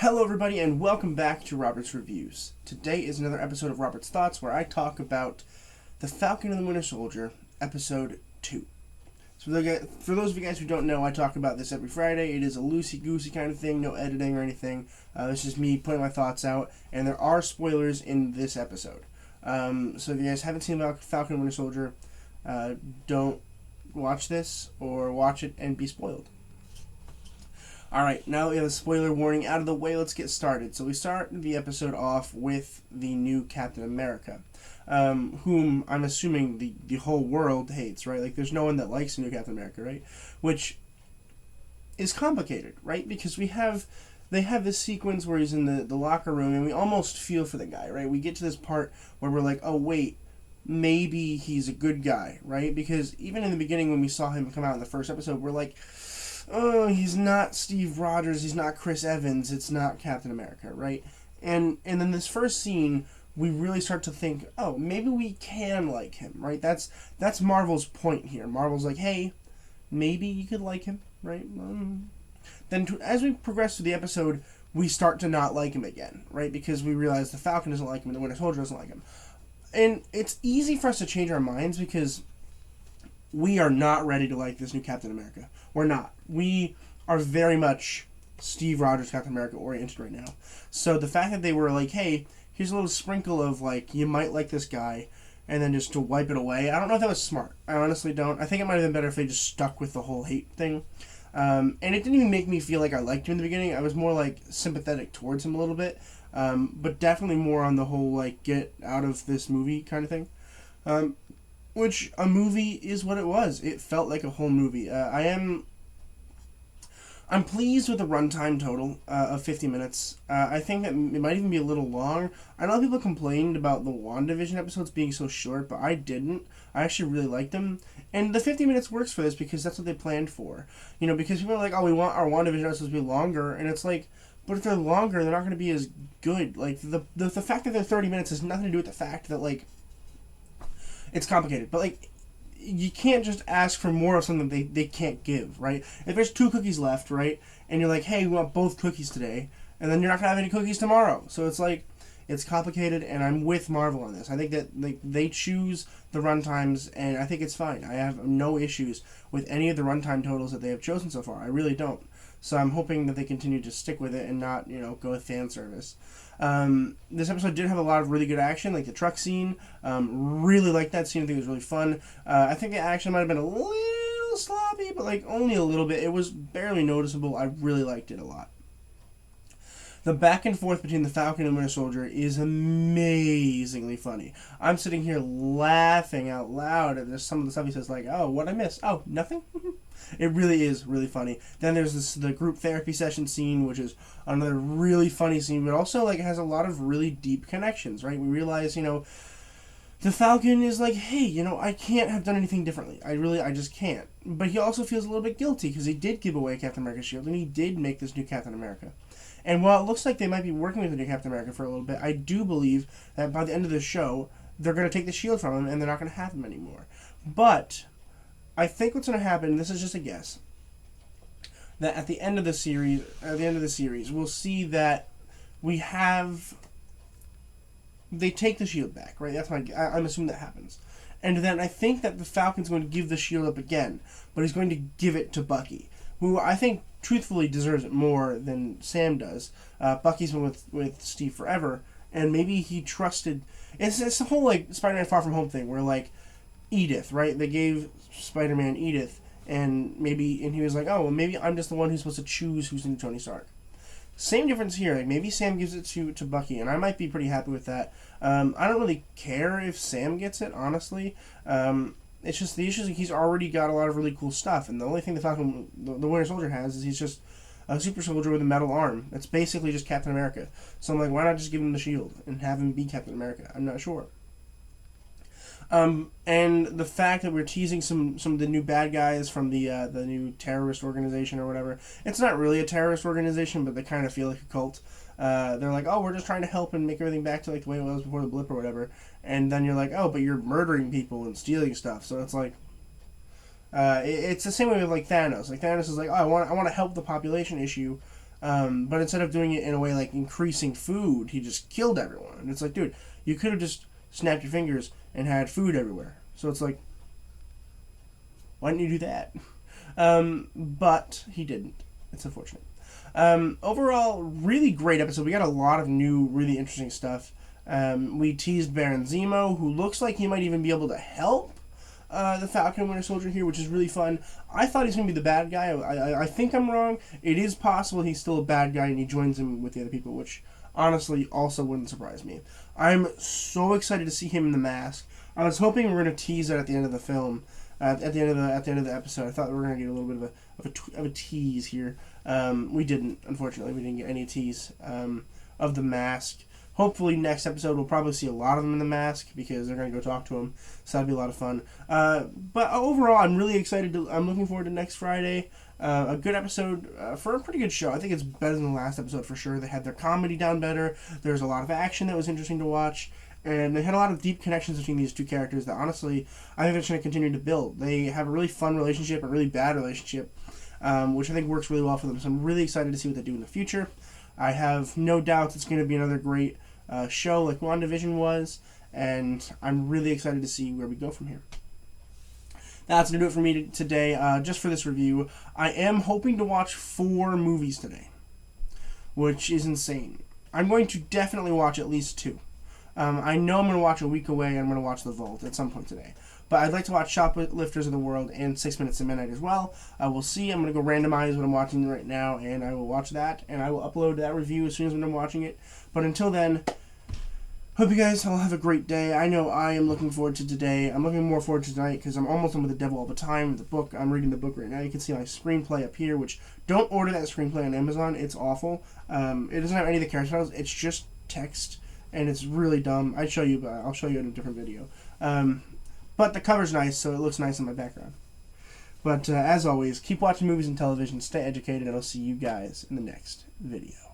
Hello everybody and welcome back to Robert's Reviews. Today is another episode of Robert's Thoughts where I talk about The Falcon and the Winter Soldier, Episode 2. So for those of you guys who don't know, I talk about this every Friday. It is a loosey-goosey kind of thing, no editing or anything. It's just me putting my thoughts out, and there are spoilers in this episode. So if you guys haven't seen Falcon and Winter Soldier, don't watch this or watch it and be spoiled. Alright, now that we have a spoiler warning out of the way, let's get started. So we start the episode off with the new Captain America, whom I'm assuming the whole world hates, right? Like, there's no one that likes the new Captain America, right? Which is complicated, right? Because they have this sequence where he's in the locker room, and we almost feel for the guy, right? We get to this part where we're like, oh, wait, maybe he's a good guy, right? Because even in the beginning when we saw him come out in the first episode, we're like, oh, he's not Steve Rogers, he's not Chris Evans, it's not Captain America, right? And then this first scene, we really start to think, oh, maybe we can like him, right? That's Marvel's point here. Marvel's like, hey, maybe you could like him, right? As we progress through the episode, we start to not like him again, right? Because we realize the Falcon doesn't like him and the Winter Soldier doesn't like him. And it's easy for us to change our minds because we are not ready to like this new Captain America. We're not. We are very much Steve Rogers Captain America oriented right now. So the fact that they were like, hey, here's a little sprinkle of like, you might like this guy, and then just to wipe it away, I don't know if that was smart. I honestly don't. I think it might have been better if they just stuck with the whole hate thing. And it didn't even make me feel like I liked him in the beginning. I was more like sympathetic towards him a little bit. But definitely more on the whole like, get out of this movie kind of thing. Which a movie is what it was. It felt like a whole movie. I'm pleased with the runtime total of 50 minutes. I think that it might even be a little long. I know people complained about the WandaVision episodes being so short, but I didn't. I actually really liked them. And the 50 minutes works for this because that's what they planned for. You know, because people are like, oh, we want our WandaVision episodes to be longer. And it's like, but if they're longer, they're not going to be as good. Like, the fact that they're 30 minutes has nothing to do with the fact that, like, it's complicated, but like, you can't just ask for more of something they can't give, right? If there's 2 cookies left, right, and you're like, hey, we want both cookies today, and then you're not gonna have any cookies tomorrow. So it's like, it's complicated, and I'm with Marvel on this. I think that they choose the runtimes, and I think it's fine. I have no issues with any of the runtime totals that they have chosen so far. I really don't. So I'm hoping that they continue to stick with it and not, go with fan service. This episode did have a lot of really good action, like the truck scene. Really liked that scene. I think it was really fun. I think the action might have been a little sloppy, but like only a little bit. It was barely noticeable. I really liked it a lot. The back and forth between the Falcon and Winter Soldier is amazingly funny. I'm sitting here laughing out loud at some of the stuff he says, like, oh, what I missed? Oh, nothing? It really is really funny. Then there's the group therapy session scene, which is another really funny scene, but also like has a lot of really deep connections, right? We realize, the Falcon is like, hey, I can't have done anything differently. I just can't. But he also feels a little bit guilty because he did give away Captain America's shield, and he did make this new Captain America. And while it looks like they might be working with the new Captain America for a little bit, I do believe that by the end of the show, they're going to take the shield from him, and they're not going to have him anymore. But I think what's going to happen, this is just a guess, that at the end of the series, we'll see that they take the shield back, right? I'm assuming that happens. And then I think that the Falcon's going to give the shield up again, but he's going to give it to Bucky, who I think truthfully deserves it more than Sam does. Bucky's been with Steve forever, and maybe he trusted. It's the whole like Spider-Man Far From Home thing, where like Edith, right? They gave Spider-Man Edith, and he was like, oh, well, maybe I'm just the one who's supposed to choose who's the new Tony Stark. Same difference here. Like maybe Sam gives it to Bucky, and I might be pretty happy with that. I don't really care if Sam gets it, honestly. It's just the issue is he's already got a lot of really cool stuff, and the only thing the Falcon, the Winter Soldier has is he's just a super soldier with a metal arm. That's basically just Captain America. So I'm like, why not just give him the shield and have him be Captain America? I'm not sure. And the fact that we're teasing some of the new bad guys from the new terrorist organization or whatever. It's not really a terrorist organization, but they kind of feel like a cult. They're like, oh, we're just trying to help and make everything back to like the way it was before the blip or whatever. And then you're like, oh, but you're murdering people and stealing stuff. So it's like, it's the same way with like Thanos. Like Thanos is like, oh, I want to help the population issue, But instead of doing it in a way like increasing food, he just killed everyone. And it's like, dude, you could have just snapped your fingers and had food everywhere. So it's like, why didn't you do that? But he didn't. It's unfortunate. Overall, really great episode. We got a lot of new, really interesting stuff. We teased Baron Zemo, who looks like he might even be able to help the Falcon and Winter Soldier here, which is really fun. I thought he's going to be the bad guy. I think I'm wrong. It is possible he's still a bad guy and he joins him with the other people, which honestly also wouldn't surprise me. I'm so excited to see him in the mask. I was hoping we were going to tease that at the end of the film, at the end of the episode. I thought we were going to get a little bit of a tease here. We didn't. Unfortunately, we didn't get any tease of the mask. Hopefully next episode we'll probably see a lot of them in the mask because they're going to go talk to him. So that'll be a lot of fun. But overall, I'm really excited. I'm looking forward to next Friday. A good episode for a pretty good show. I think it's better than the last episode for sure. They had their comedy down better. There's a lot of action that was interesting to watch. And they had a lot of deep connections between these two characters that honestly I think they're going to continue to build. They have a really fun relationship, a really bad relationship, which I think works really well for them. So I'm really excited to see what they do in the future. I have no doubts it's going to be another great show like WandaVision was, and I'm really excited to see where we go from here. That's going to do it for me today. Just for this review, I am hoping to watch 4 movies today, which is insane. I'm going to definitely watch at least 2. I know I'm going to watch A Week Away and I'm going to watch The Vault at some point today. But I'd like to watch Shoplifters of the World and 6 Minutes to Midnight as well. We'll see. I'm going to go randomize what I'm watching right now, and I will watch that, and I will upload that review as soon as I'm watching it. But until then, hope you guys all have a great day. I know I am looking forward to today. I'm looking more forward to tonight because I'm almost done with The Devil All the Time. The book, I'm reading the book right now. You can see my screenplay up here, which don't order that screenplay on Amazon. It's awful. It doesn't have any of the character titles. It's just text, and it's really dumb. I'll show you, but I'll show you in a different video. But the cover's nice, so it looks nice in my background. But as always, keep watching movies and television, stay educated, and I'll see you guys in the next video.